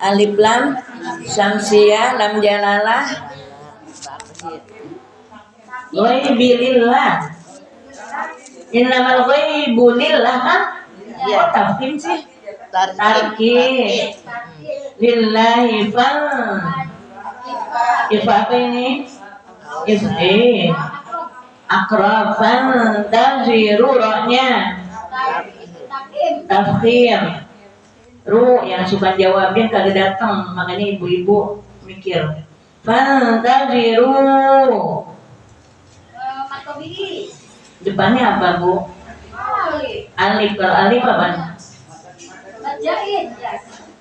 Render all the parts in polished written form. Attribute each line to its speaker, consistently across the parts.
Speaker 1: Alif lam syamsiyah lam jalalah ghaibilillah. Innamal ghaibu lillah kan? Kok tafkim sih? Tarkib lillahi fal ifa apa ini? Ifi akrafan taziru rohnya tafkhim ru yang suka jawabnya kagak datang, makanya ibu-ibu mikir fantaziru. Depannya apa bu? Alif. Kalau alif apa?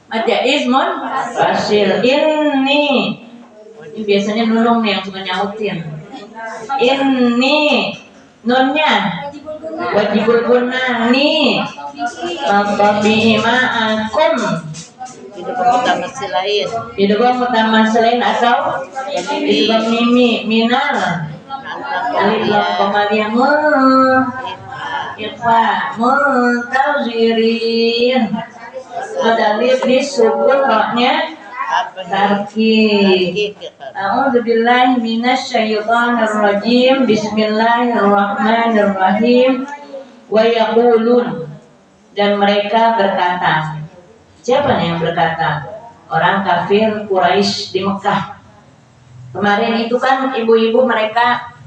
Speaker 1: Majaiz mon fasil ini biasanya nulung nih yang suka nyautin. Ini nunnya wajibul gunani tabi ma'akum idgham mutamatsilain atau idgham mimi minal alif lam qamariyah ifa muntazirin dalil di sukun rohnya tarkib. A'udzubillahi minasyaitonir rajim. Bismillahirrahmanirrahim. Wa yaqulun, dan mereka berkata. Siapa nih yang berkata? Orang kafir Quraisy di Mekah. Kemarin itu kan ibu-ibu mereka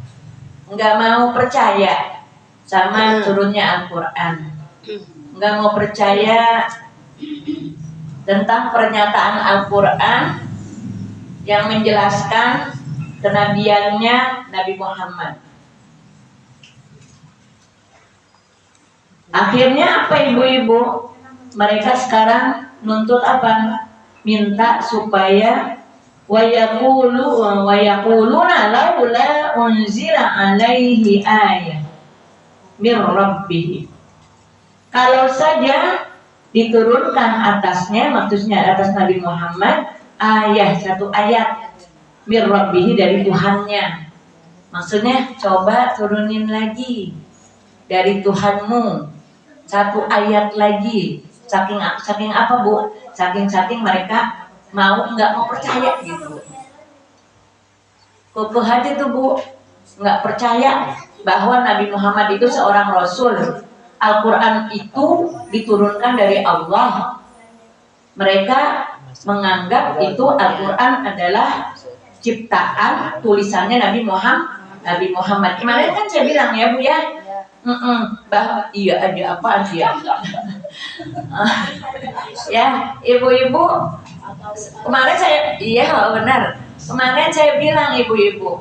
Speaker 1: nggak mau percaya sama turunnya Al-Quran, nggak mau percaya tentang pernyataan Al-Quran yang menjelaskan kenabiannya Nabi Muhammad. Akhirnya apa ibu-ibu? Mereka sekarang nuntut apa? Minta supaya wa yaquluna laula unzila alaihi ayah mir rabbih. Kalau saja diturunkan atasnya, maksudnya atas Nabi Muhammad, satu ayat mir rabbih dari Tuhannya. Maksudnya coba turunin lagi dari Tuhanmu satu ayat lagi. Saking apa bu? Saking mereka nggak mau percaya gitu. Kukuh aja tuh bu, nggak percaya bahwa Nabi Muhammad itu seorang Rasul. Al-Quran itu diturunkan dari Allah. Mereka menganggap itu Al-Quran adalah ciptaan tulisannya Nabi Muhammad. Kemarin kan saya bilang ya bu ya, bahwa iya ada apa dia. Ya ibu-ibu, kemarin saya benar. Kemarin saya bilang ibu-ibu,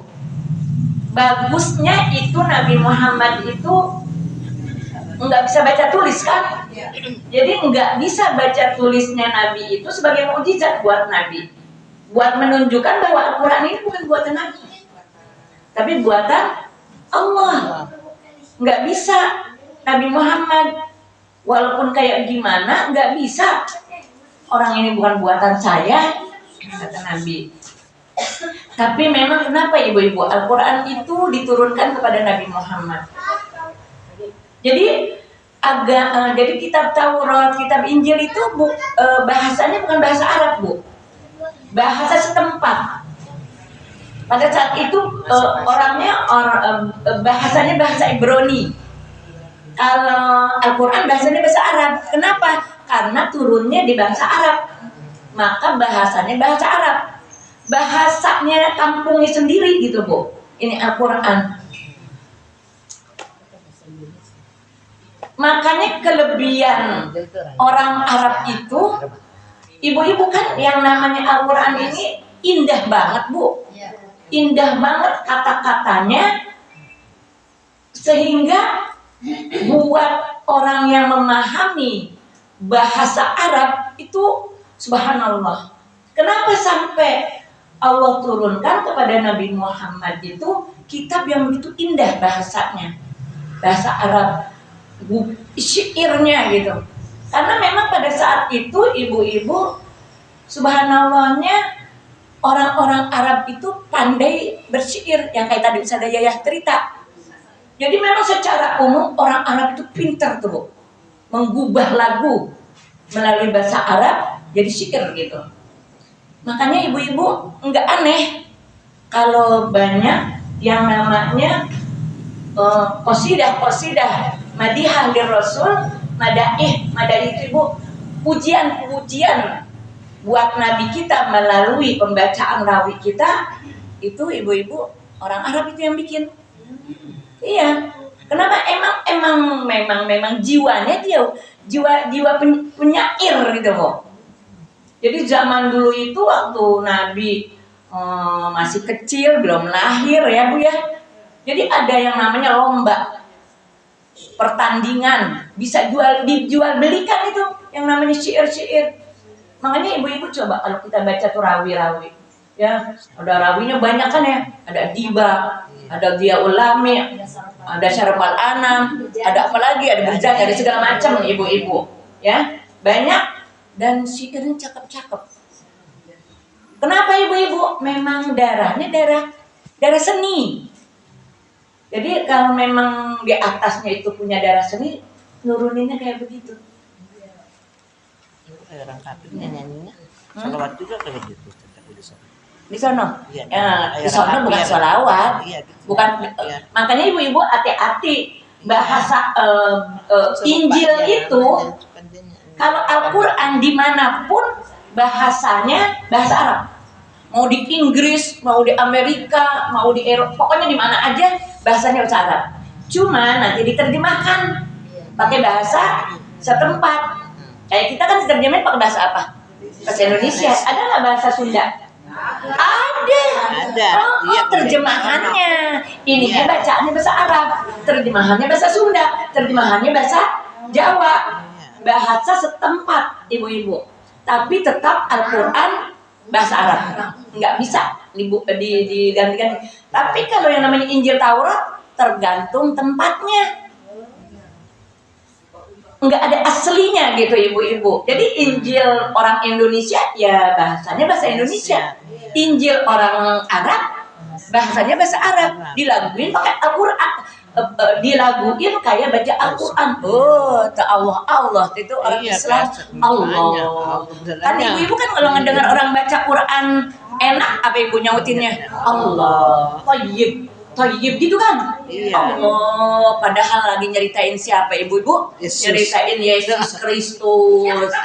Speaker 1: bagusnya itu Nabi Muhammad itu nggak bisa baca tulis kan? Jadi nggak bisa baca tulisnya Nabi itu sebagai mukjizat buat Nabi, buat menunjukkan bahwa Al-Quran ini bukan buatan Nabi, tapi buatan Allah. Nggak bisa Nabi Muhammad, walaupun kayak gimana, nggak bisa. Orang ini bukan buatan saya, kata Nabi. Tapi memang kenapa ibu-ibu? Al-Quran itu diturunkan kepada Nabi Muhammad. Jadi jadi kitab Taurat, kitab Injil itu bahasanya bukan bahasa Arab bu, bahasa setempat. Pada saat itu bahasanya bahasa Ibrani. Kalau Al-Quran bahasanya bahasa Arab. Kenapa? Karena turunnya di bahasa Arab, maka bahasanya bahasa Arab. Bahasanya kampungnya sendiri gitu bu. Ini Al-Quran. Makanya kelebihan orang Arab itu, ibu-ibu kan yang namanya Al-Quran ini indah banget bu. Indah banget kata-katanya, sehingga buat orang yang memahami bahasa Arab itu subhanallah. Kenapa sampai Allah turunkan kepada Nabi Muhammad itu kitab yang begitu indah bahasanya, bahasa Arab, syairnya gitu. Karena memang pada saat itu ibu-ibu subhanallahnya orang-orang Arab itu pandai bersyair, yang kayak tadi Ustazah Yayah cerita. Jadi memang secara umum orang Arab itu pintar tuh, menggubah lagu melalui bahasa Arab jadi syair gitu. Makanya ibu-ibu nggak aneh kalau banyak yang namanya qasidah madihah lir Rasul, madaih itu ibu, pujian buat Nabi kita melalui pembacaan rawi kita, itu ibu-ibu orang Arab itu yang bikin. Iya. Kenapa? Memang jiwanya dia jiwa penyair gitu kok. Jadi zaman dulu itu waktu Nabi masih kecil, belum lahir ya Bu ya. Jadi ada yang namanya lomba, pertandingan, bisa dijual belikan itu yang namanya syair-syair. Makanya ibu-ibu coba kalau kita baca tuh rawi-rawi, ya ada rawinya banyak kan ya, ada Diba, ada Dia Ulami, ada Syarafal Anam, ada apa lagi, ada Berjang, ada segala macam ibu-ibu, ya banyak dan syairnya cakep-cakep. Kenapa ibu-ibu? Memang darahnya darah seni. Jadi kalau memang di atasnya itu punya darah seni, nuruninnya kayak begitu.
Speaker 2: Orang kafirnya nyanyinya salawat juga kayak gitu.
Speaker 1: Di sono,
Speaker 2: iya,
Speaker 1: di sono bukan salawat,
Speaker 2: iya, gitu.
Speaker 1: bukan.
Speaker 2: Iya.
Speaker 1: Makanya ibu-ibu hati-hati bahasa Injil itu. Kalau Al-Quran dimanapun bahasanya bahasa Arab. Mau di Inggris, mau di Amerika, mau di Eropa, pokoknya di mana aja bahasanya bahasa Arab. Cuma nanti diterjemahkan pakai bahasa setempat. Kayak kita kan terjemahin pakai bahasa apa? Bahasa Indonesia. Ada nggak bahasa Sunda? Ada. Oh, terjemahannya. Ini bacaannya bahasa Arab, terjemahannya bahasa Sunda, terjemahannya bahasa Jawa. Bahasa setempat, ibu-ibu. Tapi tetap Al-Quran bahasa Arab, nggak bisa digantikan. Tapi kalau yang namanya Injil Taurat tergantung tempatnya, nggak ada aslinya gitu ibu-ibu. Jadi Injil orang Indonesia ya bahasanya bahasa Indonesia, Injil orang Arab bahasanya bahasa Arab, dilaguin pakai Al-Quran, dilaguin kayak baca Al-Quran. Allah itu orang Islam, Allah. Kan ibu-ibu kan kalau ngedengar orang baca Quran enak, apa ibu nyautinnya? Allah, Thayyib gitu kan? Allah, padahal lagi nyeritain siapa ibu-ibu? Nyeritain Yesus Kristus.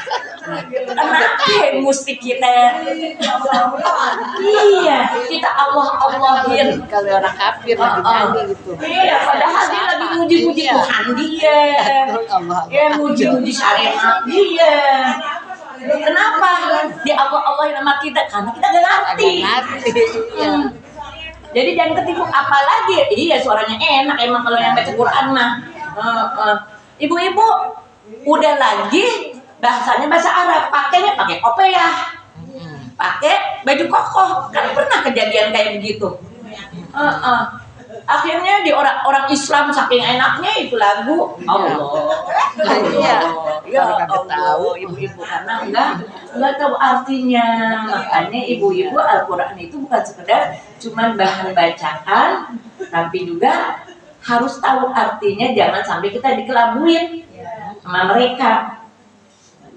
Speaker 1: Kenapa mesti kita? Iya, kita Allahin.
Speaker 2: Kalau orang kafir lagi nyanyi gitu.
Speaker 1: Iya, padahal dia lagi muji-muji Tuhan dia. Ya muji-muji syariat dia. Kenapa? Di Allahin sama kita? Karena kita gak ngerti. Jadi jangan ketipu, apalagi iya suaranya enak emang kalau yang baca Quran mah. Ibu-ibu udah lagi bahasanya bahasa Arab, pakainya pakai kopiah, pakai baju kokoh, kan pernah kejadian kayak begitu. Akhirnya di orang Islam saking enaknya itu lagu Allah. Ya Allah, ibu-ibu karena enggak tahu artinya. Makanya ibu-ibu Al-Quran itu bukan sekedar cuman bahan bacaan, tapi juga harus tahu artinya, jangan sampai kita dikelabuin sama mereka.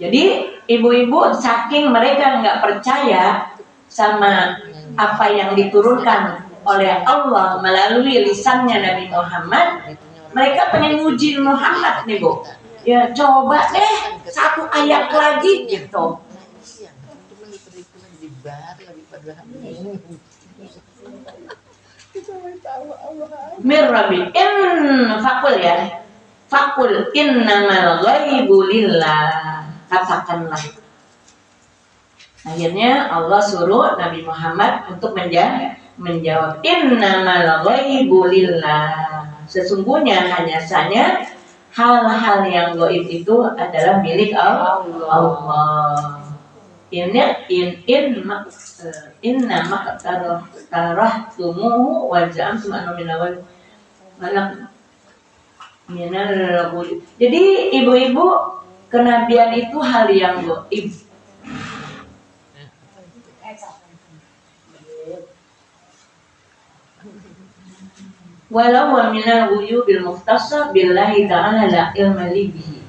Speaker 1: Jadi ibu-ibu saking mereka nggak percaya sama apa yang diturunkan oleh Allah melalui lisannya Nabi Muhammad, mereka pengen nguji Muhammad nih Bu. Ya coba deh satu ayat lagi gitu. Mirrabi fakul ya. Fakul innamal ghaibu lillah. Katakanlah. Akhirnya Allah suruh Nabi Muhammad untuk menjawab innamal ghaibu lillah. Sesungguhnya hanya saja hal-hal yang gaib itu adalah milik Allah. Inna maqtarahtumuhu wa ja'amtum anna minal malak minal. Jadi ibu-ibu, kenabian itu hal yang gaib. Walau wa minal ghuyubil muhtassa billahi ta'ala la ilma li bihi.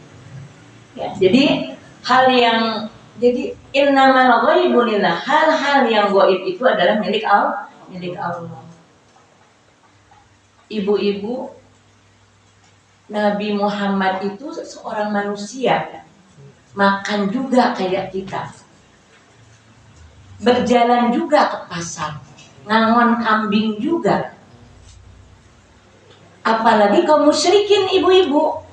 Speaker 1: Ya, jadi hal yang Jadi innamal ghaibu lillah, hal-hal yang gaib itu adalah milik Allah, milik Allah. Ibu-ibu, Nabi Muhammad itu seorang manusia, makan juga kayak kita, berjalan juga ke pasar, ngangon kambing juga. Apalagi kaum musyrikin ibu-ibu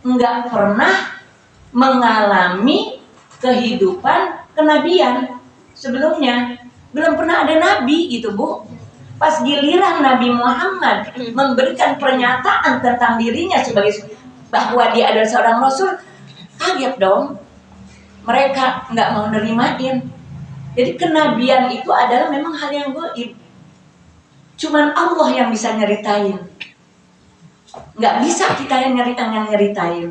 Speaker 1: nggak pernah mengalami kehidupan kenabian sebelumnya, belum pernah ada nabi gitu Bu. Pas giliran Nabi Muhammad memberikan pernyataan tentang dirinya sebagai bahwa dia adalah seorang rasul, kaget dong. Mereka nggak mau nerimain. Jadi kenabian itu adalah memang hal yang gaib. Cuman Allah yang bisa nyeritain. Nggak bisa kita yang nyeritain.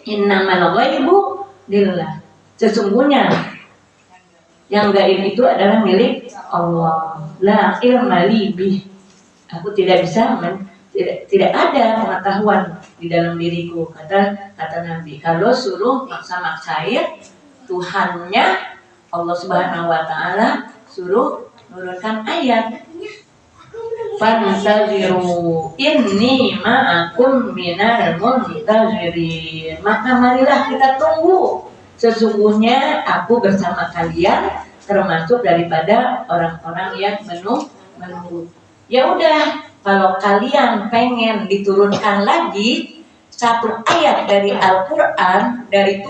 Speaker 1: Innamal ghaibu lillah. Sesungguhnya yang gaib itu adalah milik Allah. La ilma li bih. Aku tidak bisa tidak ada pengetahuan di dalam diriku, kata Nabi. Kalau suruh maksa-maksain, Tuhannya Allah Subhanahu wa taala suruh nurunkan ayat. Fantaziru inni ma'akum minal muntazirin. Maka marilah kita tunggu. Sesungguhnya aku bersama kalian termasuk daripada orang-orang yang menunggu. Ya udah, kalau kalian pengen diturunkan lagi satu ayat dari Al-Qur'an dari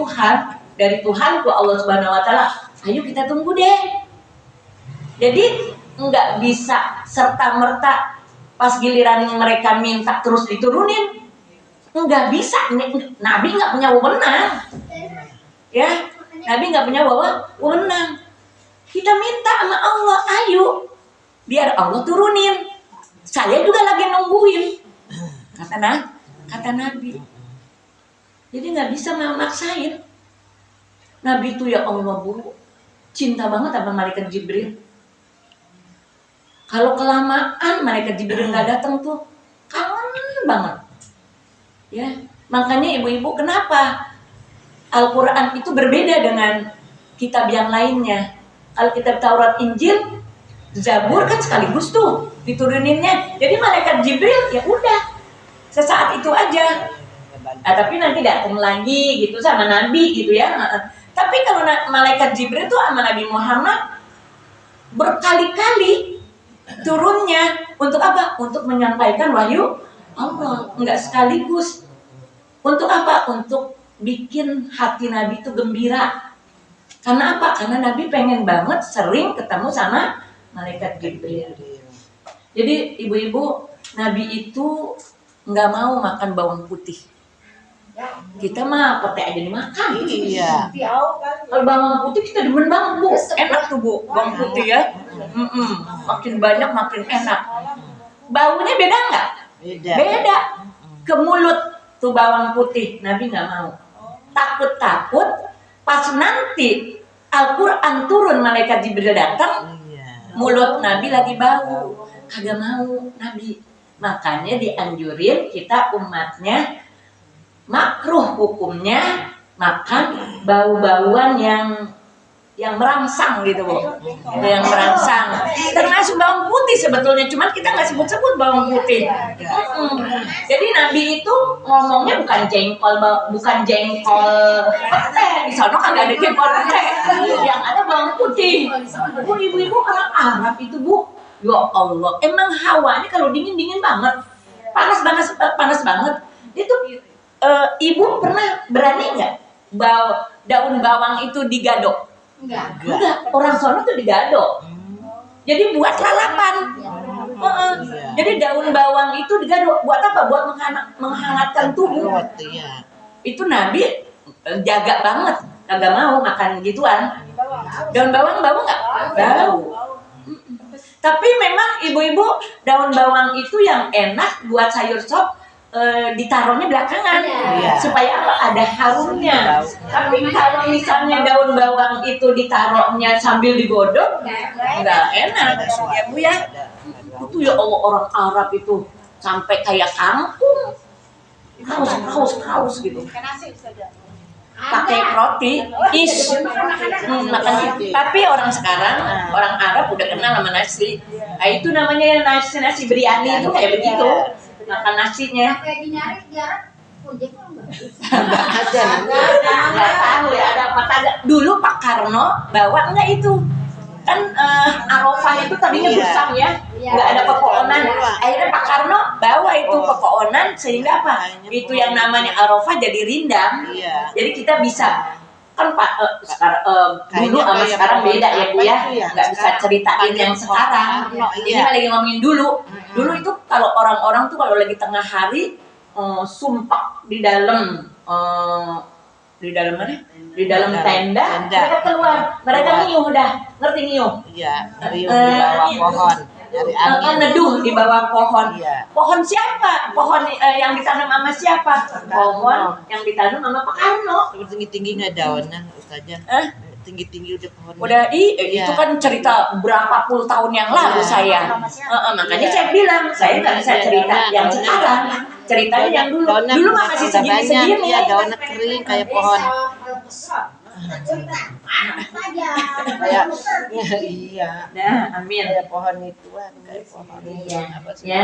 Speaker 1: Tuhanku Allah Subhanahu wa taala, ayo kita tunggu deh. Jadi nggak bisa serta-merta pas giliran mereka minta terus diturunin. Nggak bisa, Nabi nggak punya wewenang. Ya, Nabi nggak punya wewenang. Kita minta sama Allah, ayo biar Allah turunin. Saya juga lagi nungguin, kata Nabi. Jadi nggak bisa memaksain. Nabi itu ya Allah Bu, cinta banget sama malaikat Jibril. Kalau kelamaan malaikat Jibril nggak datang tuh kangen banget. Ya, makanya ibu-ibu kenapa Al-Quran itu berbeda dengan kitab yang lainnya. Kalau kitab Taurat, Injil, Zabur kan sekaligus tuh dituruninnya. Jadi malaikat Jibril ya udah sesaat itu aja. Nah, tapi nanti datang lagi gitu sama Nabi gitu ya. Tapi kalau malaikat Jibril tuh sama Nabi Muhammad berkali-kali turunnya untuk apa? Untuk menyampaikan wahyu Allah, enggak sekaligus. Untuk apa? Untuk bikin hati Nabi itu gembira. Karena apa? Karena Nabi pengen banget sering ketemu sama malaikat Jibril. Jadi ibu-ibu, Nabi itu nggak mau makan bawang putih. Kita mah pete aja dimakan.
Speaker 2: Iya.
Speaker 1: Kalau bawang putih kita demen banget Bu, enak tuh Bu, bawang putih ya. Makin banyak makin enak. Baunya beda nggak? Beda. Ke mulut tuh bawang putih, Nabi nggak mau. Takut pas nanti Al-Quran turun malaikat Jibril datang, mulut Nabi lagi bau, kagak mau Nabi. Makanya dianjurin kita umatnya makruh hukumnya makan bau-bauan yang merangsang gitu Bu, yang merangsang. Termasuk bawang putih sebetulnya, cuman kita nggak sebut-sebut bawang putih. Jadi Nabi itu ngomongnya bukan jengkol pete, di sana kagak ada jengkol pete, yang ada bawang putih. Bu, ibu-ibu orang Arab itu Bu, ya Allah, emang hawanya kalau dingin banget, panas banget. Itu ibu pernah berani nggak daun bawang itu digadok? Enggak. Orang sono tuh digadok. Jadi buat lalapan. Jadi daun bawang itu digadok buat apa? Buat menghangatkan tubuh. Itu Nabi jaga banget, kagak mau makan gituan. Daun bawang bau nggak? Bau. Tapi memang ibu-ibu daun bawang itu yang enak buat sayur sop. Ditaruhnya belakangan supaya apa? Ada harumnya. Tapi kalau misalnya daun bawang itu ditaruhnya sambil digodok, nggak enak ya Bu ya. Itu ya Allah, orang Arab itu sampai kayak kampung, kaos gitu. pakai roti, makan. Tapi orang sekarang, orang Arab udah kenal sama nasi. Nah, itu namanya nasi biryani itu kayak begitu, makan nasinya. Nggak tahu ya ada apa kagak. Dulu Pak Karno bawa enggak itu kan Arafah itu tadinya busam ya, nggak ada pepohonan. Akhirnya Pak Karno bawa itu pepohonan sehingga apa? Itu yang namanya Arafah jadi rindang. Jadi kita bisa kan Pak dulu sama sekarang beda ya Bu ya, nggak bisa ceritain yang sekarang. Ini lagi ngomongin dulu. Dulu itu kalau orang-orang tuh kalau lagi tengah hari sumpah di dalam mana? Di dalam tenda, mereka keluar, mereka ngiyuh dah, ngerti ngiyuh?
Speaker 2: Iya, ngiyuh di bawah pohon, dari angin.
Speaker 1: Neduh di bawah pohon.
Speaker 2: Iya.
Speaker 1: Pohon siapa? Pohon yang ditanam sama siapa? Pohon yang ditanam sama Pak Karno.
Speaker 2: Tinggi-tinggi nggak daunnya, Ustazah? Tinggi-tinggi udah pohonnya.
Speaker 1: Udah itu kan cerita berapa puluh tahun yang lalu saya. Makanya saya bilang, saya nggak bisa cerita yang sekarang. Ceritanya yang dulu. Dulu mah masih segini-segini.
Speaker 2: Iya, daunnya kering kayak pohon. Kayak iya.
Speaker 1: Nah, amin.
Speaker 2: Kayak pohon ituan, kayak pohon.
Speaker 1: Iya. Ya.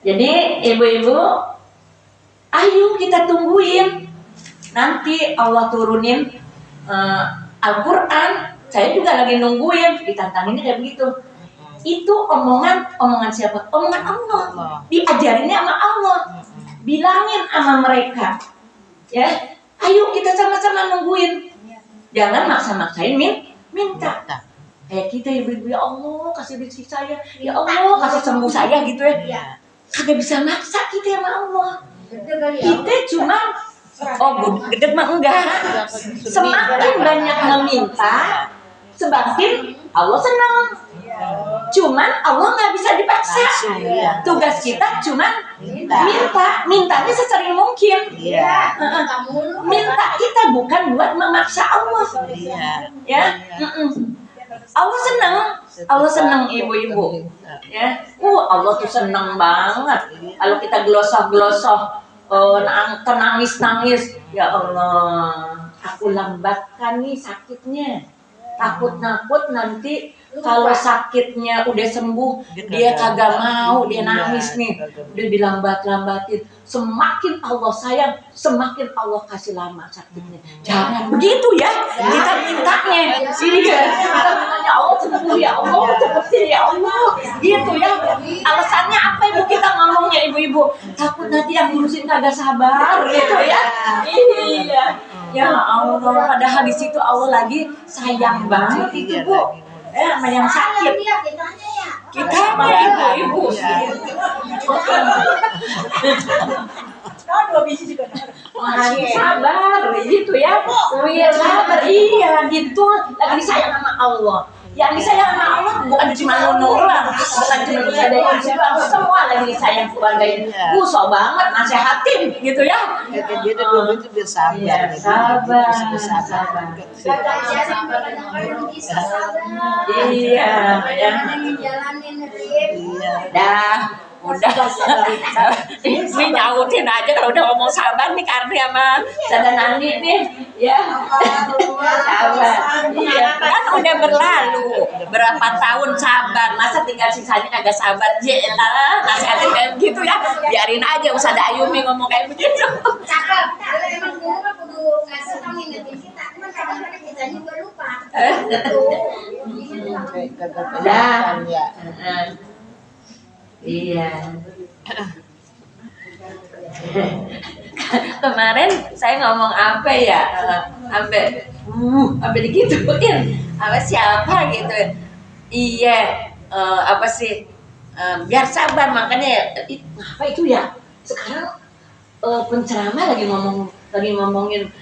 Speaker 1: Jadi ibu-ibu, ayo kita tungguin. Nanti Allah turunin Al-Quran. Saya juga lagi nungguin. Ditantanginnya kayak begitu. Itu omongan siapa? Omongan Allah. Diajarinnya sama Allah. Bilangin sama mereka. Ya, ayo kita sama-sama nungguin. Jangan maksa-maksain minta. Kayak kita ibu-ibu, ya Allah kasih rezeki saya, ya Allah kasih sembuh saya gitu ya. Kagak bisa maksa kita sama Allah. Kita cuma gede mah enggak. Semakin banyak meminta, semakin Allah senang. Cuman Allah nggak bisa dipaksa. Tugas kita cuman mintanya sesering mungkin. Minta kita bukan buat memaksa Allah. Ya, Allah senang ibu-ibu. Ya, Allah tuh senang banget. Kalau kita glosoh, nangis, ya Allah, aku lambatkan nih sakitnya. Takut nanti kalau sakitnya udah sembuh, dia kagak mau, dia nangis nih, udah dilambatin. Semakin Allah sayang, semakin Allah kasih lama sakitnya. Jangan begitu ya, kita mintanya. Iya, kita mintanya Allah sembuh ya Allah, cepetin ya Allah. Gitu ya. Alasannya apa ibu kita ngomongnya ibu-ibu? Takut nanti yang ngurusin kagak sabar, gitu ya. Iya. Ya Allah, padahal di situ Allah lagi sayang banget itu Bu. Sama yang sakit. Kita mah ibu-ibu. Sabar, gitu ya. Sabar, iya gitu. Lagi disayang sama Allah. Yang disayang sama Allah bukan cuma nulang, bukan cuma ada yang semua lagi disayang keluarga ini. So banget nasehatin gitu ya.
Speaker 2: Dia dulu itu bersabar.
Speaker 1: Sabar. Iya. Dah. Udah ini nyautin aja kalau udah ngomong sabar nih Karni sama Sada Nandi nih ya. Sabar iya kan udah berlalu berapa tahun sabar, masa tinggal sisanya agak sabar lah, nasihatin kayak gitu ya, biarin aja Ustazah Ayumi ngomong kayak begitu.
Speaker 3: Cakep, kalau emang guru mah kudu ngasih tau ngingetin kita, cuman kadang-kadang kita juga lupa.
Speaker 1: Dah. Iya. Kemarin saya ngomong apa ya? Sampai digituin. Apa siapa gitu? Iya, apa sih? Biar sabar makanya apa itu ya? Sekarang penceramah lagi ngomongin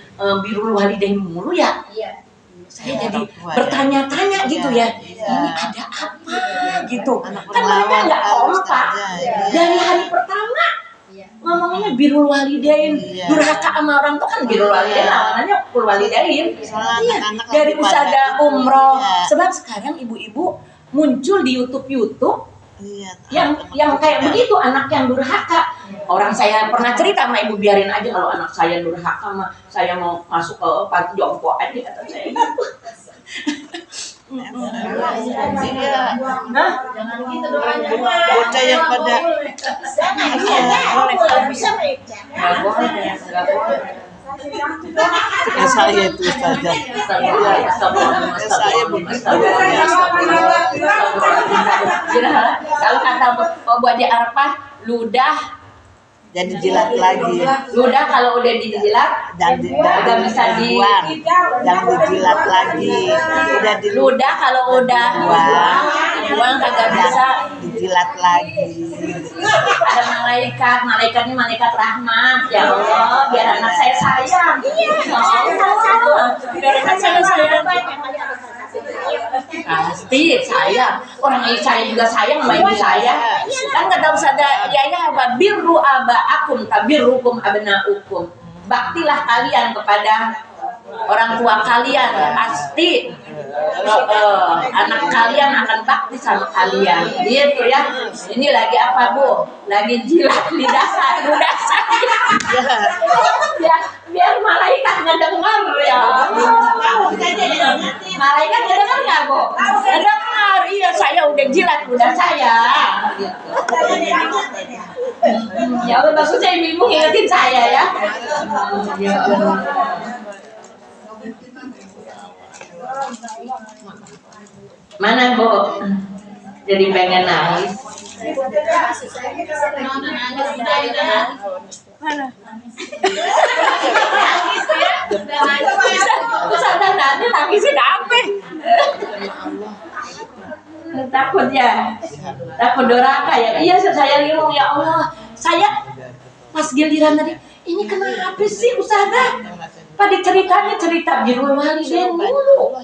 Speaker 1: birrul walidain mulu ya.
Speaker 3: Iya.
Speaker 1: Saya jadi bertanya-tanya gitu ya, ini ada apa gitu. Kan mereka nggak kompak dari hari pertama ngomonginnya birrul walidain, durhaka sama orang tuh kan birrul walidain, namanya birrul walidain. Iya, dari Ustazah umroh. Sebab sekarang ibu-ibu muncul di YouTube
Speaker 2: Iya.
Speaker 1: yang kayak begitu anak yang durhaka. Orang saya pernah cerita sama ibu, biarin aja kalau anak saya durhaka mah saya mau masuk ke panti jompo aja kata saya.
Speaker 2: Iya.
Speaker 1: Hah?
Speaker 3: Jangan gitu doanya.
Speaker 2: Bocah yang pada
Speaker 1: Nggak boleh, nggak boleh.
Speaker 2: saya itu saja.
Speaker 1: Kalau kata Bu Haji Arfah, ludah
Speaker 2: Jadi jilat lagi.
Speaker 1: ludah kalau udah dijilat
Speaker 2: Dan
Speaker 1: udah bisa
Speaker 2: dibuang. Dan dijilat lagi. Udah
Speaker 1: ludah kalau udah dibuang kagak bisa.
Speaker 2: Dijilat lagi.
Speaker 1: Ada malaikat ini malaikat rahmat. Ya Allah, biar anak saya sayang. Biar anak saya sayang. Pasti sayang. Orang saya juga sayang sama ibu saya. Kan kata Ustaz Yaya, birru abaakum tabirrukum abnaukum. Baktilah kalian kepada orang tua kalian, pasti anak kalian akan bakti sama kalian. Gitu ya. Ini lagi apa, Bu? Lagi jilat lidah saya. Biar malaikat ngedengar ya. Malaikat ngedengar nggak, Bu? Ngedengar. Iya, saya udah jilat udah saya. Ya udah, bagusnya ibu ngingetin saya ya. Mana, Bu? Jadi pengen nangis. Mana? Nangisin apa? Takut ya, takut doraka ya. Iya, saya ngomong ya Allah, saya pas giliran tadi, ini kenapa sih Ustazah? Pada ceritanya cerita birrul walidain mulu.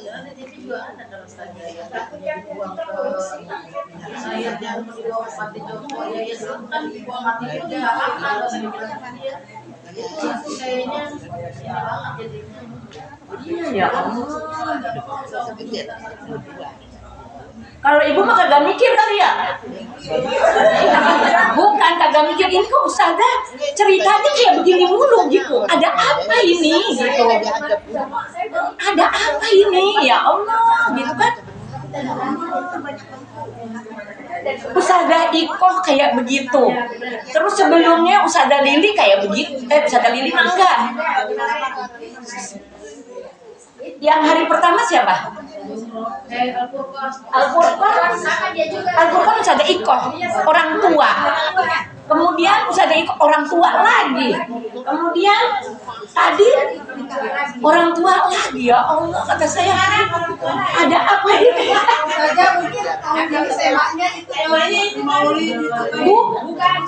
Speaker 1: Ya Allah. Kalau ibu mah kagak mikir kali ya? Bukan kagak mikir, ini kok Ustazah ceritanya kayak begini mulu gitu. Ada apa ini gitu? Ada apa ini? Ya Allah, gitu kan? Ustazah Ikoh kayak begitu. Terus sebelumnya Ustazah Lili kayak begitu. Ustazah Lili mah enggak. Yang hari pertama siapa? Al-Furqan Ustazah Ikoh, orang tua. Kemudian Ustazah Ikoh orang tua lagi. Kemudian tadi orang tua lagi. Ya Allah, kata saya, ada apa ini?
Speaker 3: Saja mungkin yang semanya itu bukan.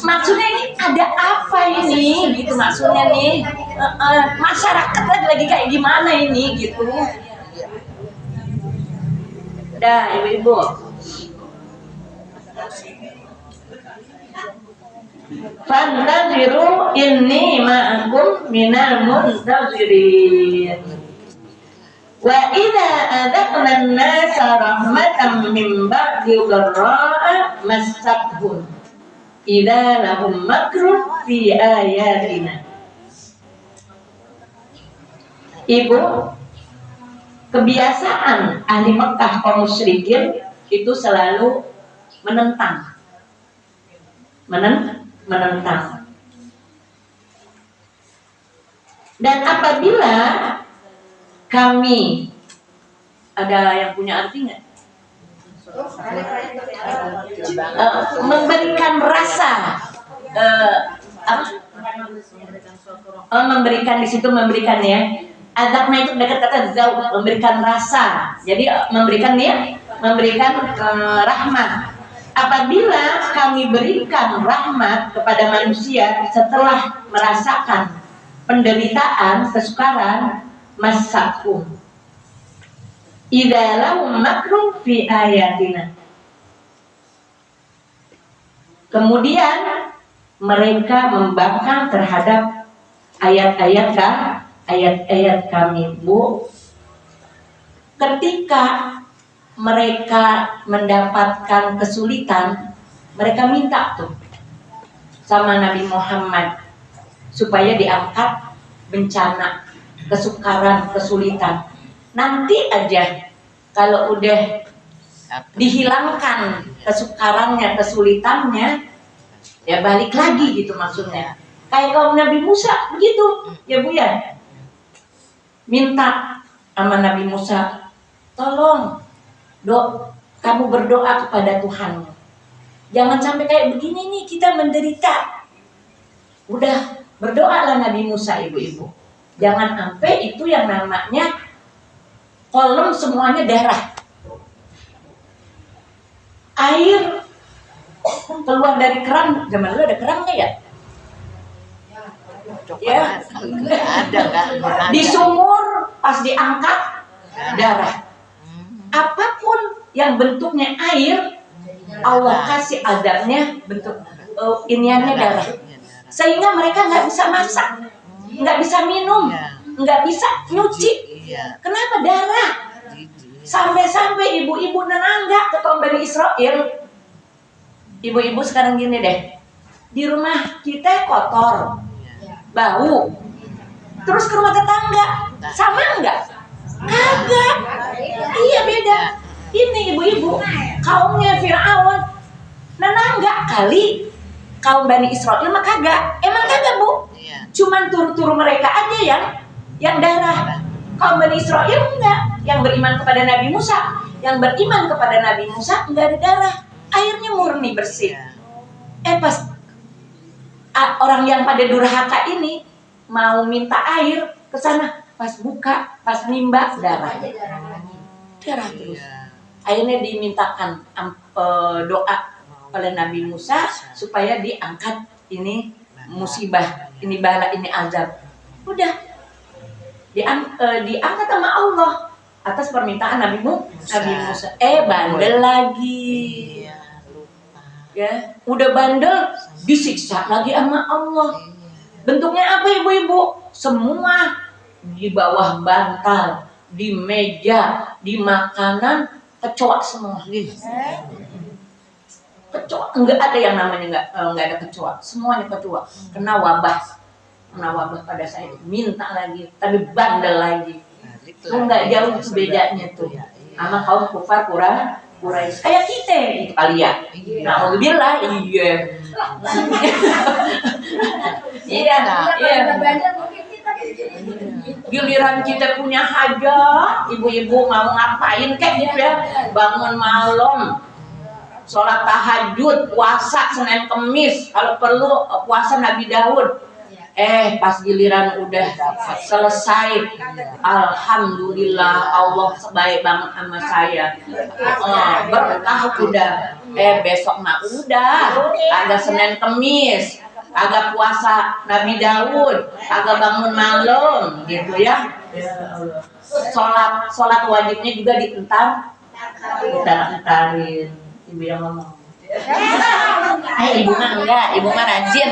Speaker 1: Maksudnya ini ada apa ini? Gitu maksudnya nih. Masyarakat lagi kayak gimana ini gitu. Dah, ibu-ibu. Fantaziru inni ma'akum minal muntazirin. Wa idza adzaqna an-nasa rahmatan min ba'di dharra'a massathum idza lahum makrun fi ayatina. Ibu, kebiasaan ahli Mekah kaum musyrikin itu selalu menentang. Menentang. Dan apabila kami, ada yang punya arti nggak? Memberikan rasa memberikan di situ, memberikan ya. Azabna itu dekat kata zauq, memberikan rasa. Jadi memberikan ya, memberikan rahmat. Apabila kami berikan rahmat kepada manusia setelah merasakan penderitaan, kesukaran, masakum idza lahum makrun fi ayatina. Kemudian mereka membangkang terhadap ayat-ayat kami, Bu. Ketika mereka mendapatkan kesulitan, mereka minta tuh sama Nabi Muhammad supaya diangkat bencana, kesukaran, kesulitan. Nanti aja kalau udah dihilangkan kesukarannya, kesulitannya, ya balik lagi gitu maksudnya. Kayak kaum Nabi Musa begitu, ya Bu ya. Minta sama Nabi Musa, tolong kamu berdoa kepada Tuhanmu. Jangan sampai kayak begini nih kita menderita. Udah berdoalah Nabi Musa ibu-ibu. Jangan sampai itu yang namanya kolam semuanya darah. Air keluar dari keran, zaman dulu ada keran nggak ya? Ya,
Speaker 2: ada nggak?
Speaker 1: di sumur pas diangkat darah. Apapun yang bentuknya air, Allah kasih adabnya bentuk iniannya darah. Sehingga mereka nggak bisa masak, nggak bisa minum, nggak bisa nyuci. Kenapa darah? Sampai-sampai ibu-ibu nenangga ke kaum Bani Israel. Ibu-ibu sekarang gini deh, di rumah kita kotor, bau, terus ke rumah tetangga, sama nggak? Kagak. Iya beda. Ini ibu-ibu kaumnya Fir'aun nenangga kali kaum Bani Israel mah kagak. Emang kagak Bu? Cuman turu-turu mereka aja yang darah. Kaum Bani Israel enggak. Yang beriman kepada Nabi Musa, yang beriman kepada Nabi Musa enggak ada darah. Airnya murni bersih. Pas orang yang pada durhaka ini mau minta air ke sana, pas buka, pas nimba darah terus. Akhirnya dimintakan doa oleh Nabi Musa supaya diangkat ini musibah, ini bala, ini azab. Udah diangkat sama Allah atas permintaan Nabi Musa. Bandel lagi. Ya, udah bandel disiksa lagi sama Allah. Bentuknya apa ibu-ibu? Semua di bawah bantal, di meja, di makanan, kecoa semua. Kecoa, enggak ada yang namanya enggak ada kecoa. Semuanya kecoa. Kena wabah pada saya. Minta lagi, tapi bandel lagi. Itu enggak jauh bedanya tuh. Sama kaum kufar Quraisy. Kayak kita gitu kali ya. Nah, alhamdulillah iya. Iya. Giliran kita punya hajat, ibu-ibu mau ngapain kayak gitu ya, bangun malam, sholat tahajud, puasa Senin Kemis, kalau perlu puasa Nabi Daud. Pas giliran udah selesai, alhamdulillah Allah sebaik banget sama saya. Berkah udah. Besok mah udah, ada Senin Kemis, agak puasa Nabi Daud, agak bangun malam gitu ya. Sholat wajibnya juga ditarin. Ibu yang ngomong. Ibu mah enggak, ibu mah rajin.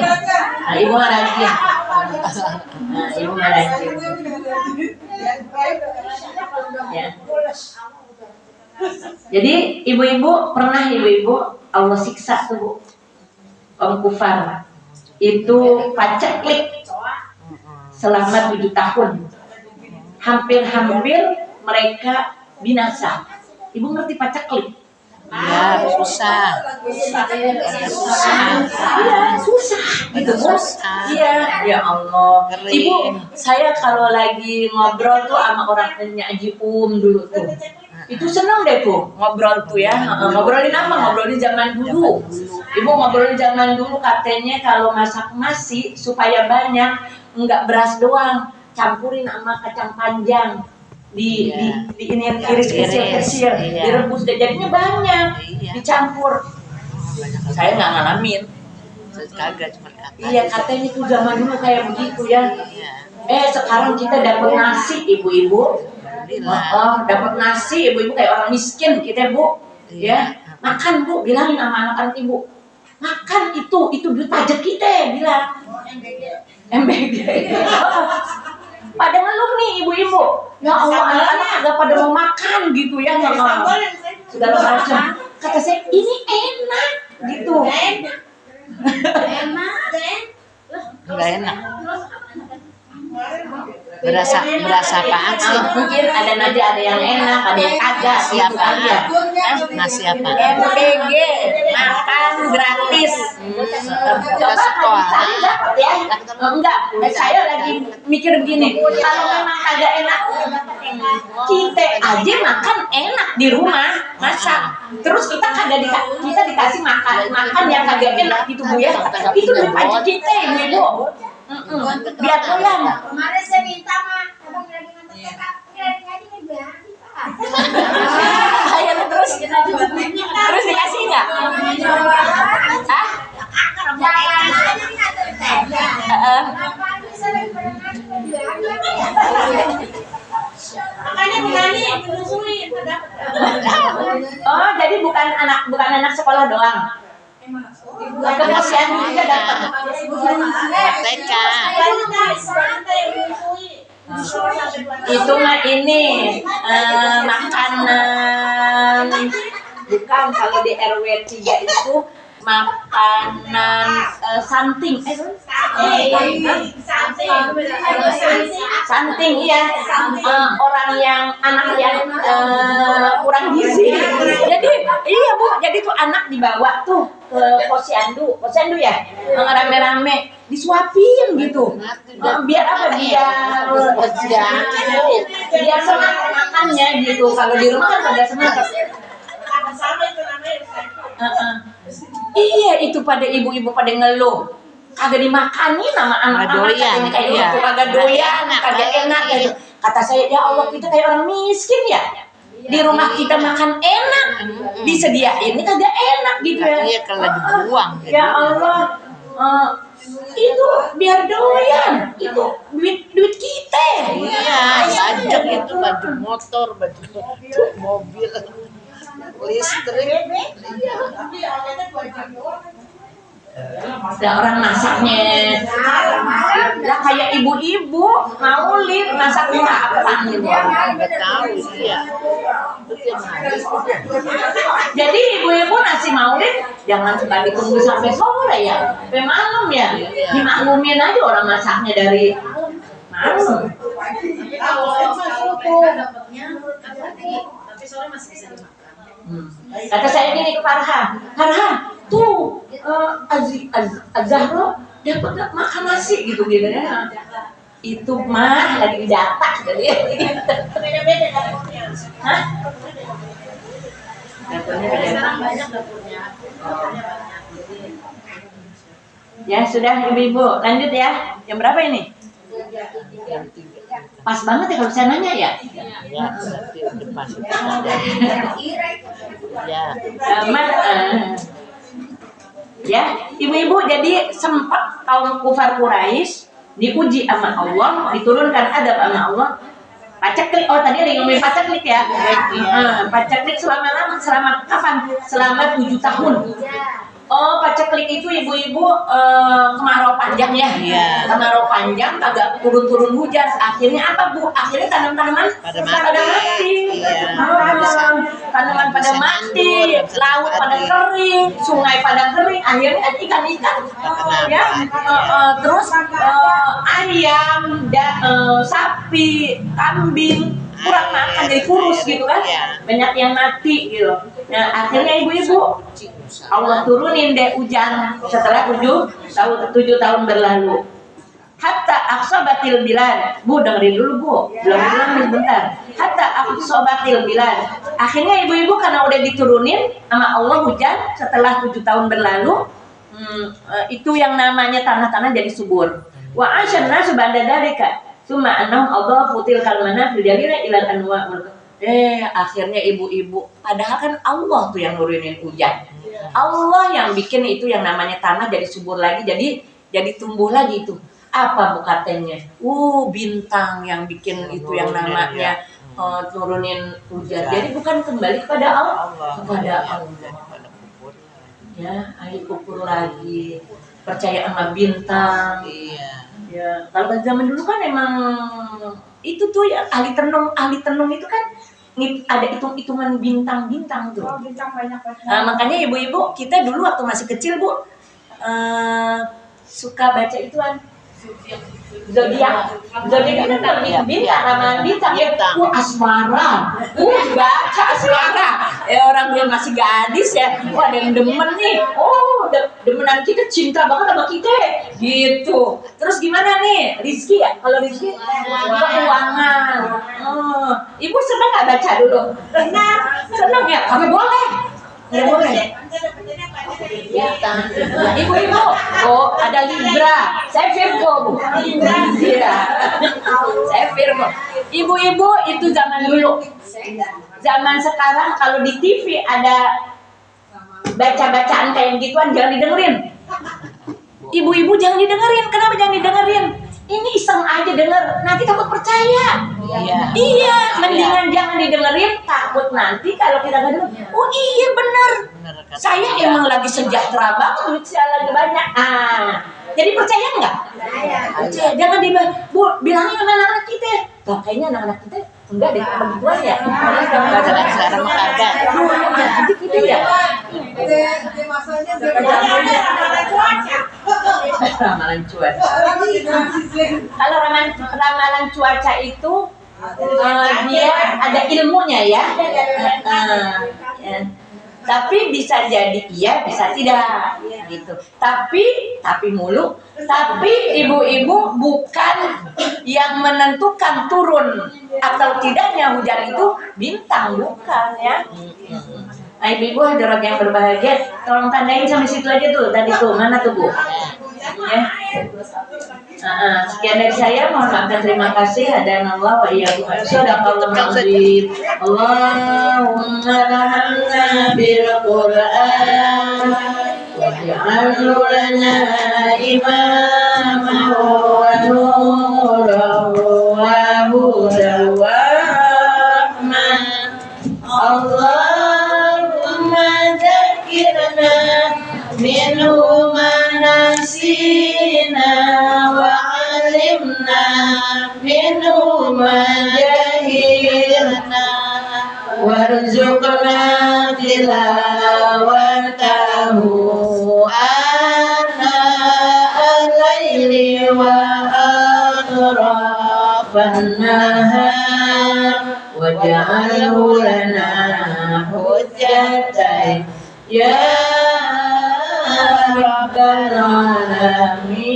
Speaker 1: Ibu mah rajin. Ya. Jadi ibu-ibu pernah Allah siksa tuh Bu, kaum kufar. Itu paceklik selama 7 tahun. Hampir mereka binasa. Ibu ngerti paceklik?
Speaker 2: Iya, susah.
Speaker 1: Itu susah. Iya, ya Allah. Ibu, saya kalau lagi ngobrol tuh sama orang penyaji dulu tuh. Itu seneng deh tuh ngobrol tuh ya. Ngobrolin apa? Ngobrolin zaman dulu. Ibu ngobrolin zaman dulu katanya kalau masak nasi supaya banyak, enggak beras doang, campurin sama kacang panjang. Di ini yang iris kecil, direbus deh jadinya banyak, dicampur. Saya nggak ngalamin.
Speaker 2: Kagak cuma kata.
Speaker 1: Iya katanya tuh zaman dulu kayak begitu ya. Sekarang kita dapat nasi ibu-ibu. Dapat nasi ibu-ibu kayak orang miskin kita Bu. Ya makan Bu, bilangin sama anak-anak ibu. Makan itu duit pajak kita bilang. MBG. Pada ngeluh nih ibu-ibu. Ya Allah, anak-anak agak pada mau makan gitu ya. segala macam. Kata saya ini enak gitu.
Speaker 2: Enggak enak. Berasa apaan sih?
Speaker 1: Mungkin ada yang enak, ada yang kagak.
Speaker 2: Siapa?
Speaker 1: Gitu aja.
Speaker 2: Nasi apa?
Speaker 1: MPG, makan gratis. Coba kalau dicari dapat ya. Enggak, saya lagi mikir begini. Kalau memang kagak enak, kita aja makan enak di rumah, masak. Terus kita dikasih makan yang kagak enak gitu Bu ya. Itu duit pajak kita Ibu. Biar doyan.
Speaker 3: Kemarin saya minta mah, abang lagi ngantar kakak, lagi ngeganti Pak.
Speaker 1: Ayo terus dikasih nggak? Hah?
Speaker 3: Jalan aja nih ngantar saya. Apaan bisa lagi berenang makanya berani menyusui
Speaker 1: Oh, jadi bukan anak sekolah doang. Kepolisian juga dapat.
Speaker 2: TK.
Speaker 1: Itu mah ini makanan bukan kalau di RW 3 itu makanan santing. Santing iya. Orang yang anak yang kurang gizi. Jadi iya Bu, jadi tuh anak dibawa tuh ke posyandu ya, rame-rame disuapin gitu. Biar apa? Biar semangat makannya gitu. Kalau di rumah kan pada semangat. Iya, itu pada ibu-ibu pada ngeluh kagak dimakanin sama anak-anak kayak gitu, kagak doyan, kagak enak gitu. Kata saya, ya Allah, kita kayak orang miskin ya. Di rumah kita makan enak, disediain ini kagak enak gitu ya.
Speaker 2: Iya, kalau dibuang.
Speaker 1: Ya Allah, itu biar doyan, itu duit kita.
Speaker 2: Iya, pajak itu baju motor, baju mobil, listrik.
Speaker 1: Ada orang masaknya lah kayak ibu-ibu maulid masaknya apa gitu.
Speaker 2: Nggak tahu sih ya.
Speaker 1: Jadi ibu-ibu nasi maulid jangan suka ditunggu sampai sore ya, sampai malam ya. Dimaklumin aja orang masaknya dari malam.
Speaker 4: Tapi sore masih bisa dimakan.
Speaker 1: Kata saya gini ke Farhan, tuh Azahro dapat nggak makan nasi gitu ya. Itu mah lagi data jadi.
Speaker 3: Beda-beda dapurnya.
Speaker 1: Hah?
Speaker 4: Sekarang banyak dapurnya.
Speaker 1: Ya sudah ibu-ibu, lanjut ya. Jam berapa ini? Pas banget ya kalau saya nanya ya.
Speaker 2: Ya, berarti udah pas. Ya.
Speaker 1: Ya, ibu-ibu jadi sempat kaum kufar Quraisy diuji sama Allah, diturunkan adab sama Allah. Paceklik, tadi ada yang ngomongin paceklik ya. Paceklik selama kapan? Selama 7 tahun. Paceklik itu ibu-ibu kemarau panjang ya. Kemarau panjang kagak turun-turun hujan. Akhirnya apa Bu? Akhirnya tanaman-tanaman pada mati. Tanaman pada mati, laut pada kering, sungai pada kering. Akhirnya ikan-ikan ya. Terus ayam, sapi, kambing kurang makan jadi kurus gitu kan, banyak yang mati gitu. Nah akhirnya ibu-ibu Allah turunin deh hujan setelah 7 tahun berlalu. Hatta aqsabatil bilad. Bu dengerin dulu Bu, belum nih bentar. Hatta aqsabatil bilad. Akhirnya ibu-ibu karena udah diturunin sama Allah hujan setelah 7 tahun berlalu, itu yang namanya tanah-tanah jadi subur. Wa asyana subanda dalika. Cuma annahum adhafu tilkal manaf jami'a ilal anwa'. Akhirnya ibu-ibu, padahal kan Allah tuh yang nurunin hujan. Allah yang bikin itu yang namanya tanah jadi subur lagi, jadi tumbuh lagi itu. Apa Bu katanya? Bintang yang bikin itu yang namanya turunin hujan. Jadi bukan kembali kepada Allah, kepada Allah. Ya, ayo ukur lagi. Percaya sama bintang. Ya, kalau zaman dulu kan emang itu tuh ya ahli tenung itu kan ada hitung-hitungan bintang-bintang tuh.
Speaker 3: Oh, bintang banyak.
Speaker 1: Nah, makanya ibu-ibu kita dulu waktu masih kecil Bu suka baca ituan zodiak itu kan bintang, ramalan bintang ya. Asmara, baca asmara. Orang dia masih gadis ya, ada yang demen nih. Demenan kita cinta banget sama kita, gitu. Terus gimana nih, Rizky ya? Kalau Rizky keuangan. Ibu senang nggak baca dulu? Senang ya? Kami boleh. Ya boleh. Ibu-ibu, ada Libra. Saya Virgo, Bu. Iya. Saya Virgo. Ibu-ibu itu zaman dulu. Zaman sekarang kalau di TV ada baca-bacaan kayak gituan jangan didengerin. Ibu-ibu jangan didengerin. Kenapa jangan didengerin? Ini iseng aja denger, nanti takut percaya. Iya, mendingan jangan didengerin, takut nanti kalau kita nggak denger. Oh iya bener. Saya emang lagi sejahtera banget, duit saya lagi banyak. Jadi percaya nggak? Percaya. Jangan bilangin sama anak-anak kita. Kayaknya anak-anak kita enggak deh begituan ya.
Speaker 2: Sekarang mah kagak.
Speaker 1: Nanti kita ya. Ramalan cuaca. Kalau ramalan cuaca itu dia ada ilmunya ya. Tapi bisa jadi iya, bisa tidak, gitu. Tapi ibu-ibu bukan yang menentukan turun atau tidaknya hujan itu bintang, bukan ya. Nah, ibu-ibu hadirat yang berbahagia, tolong tandain sampai situ aja tuh. Tadi tuh mana tuh Bu? Ya. Sekian dari saya, mohon maaf dan terima kasih. Hadanallah wa iyyakum. Shadaqallahul azim. Allahumma rahmna bil Qur'an waj'alhu lana imaman wa nuran wa hudan wa rahmah. Allahumma dzakirna minhu ma nasina wa 'allimna minhu ma jahilna warzuqna tilawatahu ana al-laili wa atrafan nahar waj'alhu lana hujjatan ya Rabbal alamin.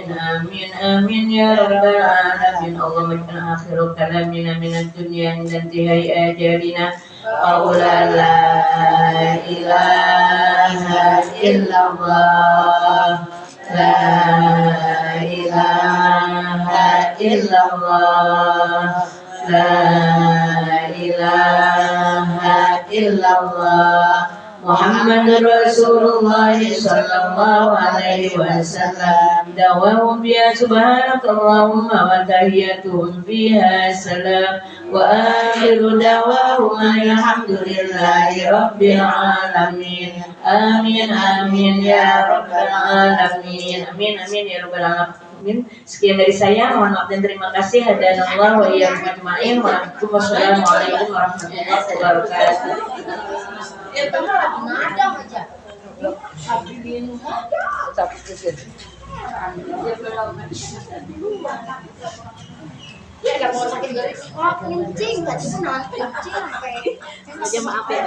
Speaker 1: Amin amin ya Rabbal alamin. Allahumma ij'al akhiru kalamina minad dunya inda intihai ajalina qawla la ilaha illallah la ilaha illallah la ilaha illallah Muhammadur Rasulullah sallallahu alaihi wasallam. Dawahum biha subhanakallahumma wa tahiyyatuhum biha salam wa akhiru dawahum alhamdulillahi rabbil alamin. Amin amin ya rabbal alamin. Amin amin ya rabbal alamin. Sekian dari saya, mohon maaf dan terima kasih. Hadanallah wa iyyakum ajma'in. Wassalamualaikum warahmatullahi wabarakatuh.
Speaker 3: Ya bener lagi ngadang aja. Ya nggak mau sakit garis. Kencing tadi tuh nanti kencing sampai.
Speaker 4: Aja maaf ya.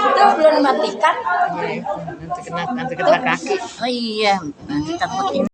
Speaker 1: Itu belum dimatikan.
Speaker 2: Nanti kena kaki.
Speaker 1: Oh iya, nanti takut ini.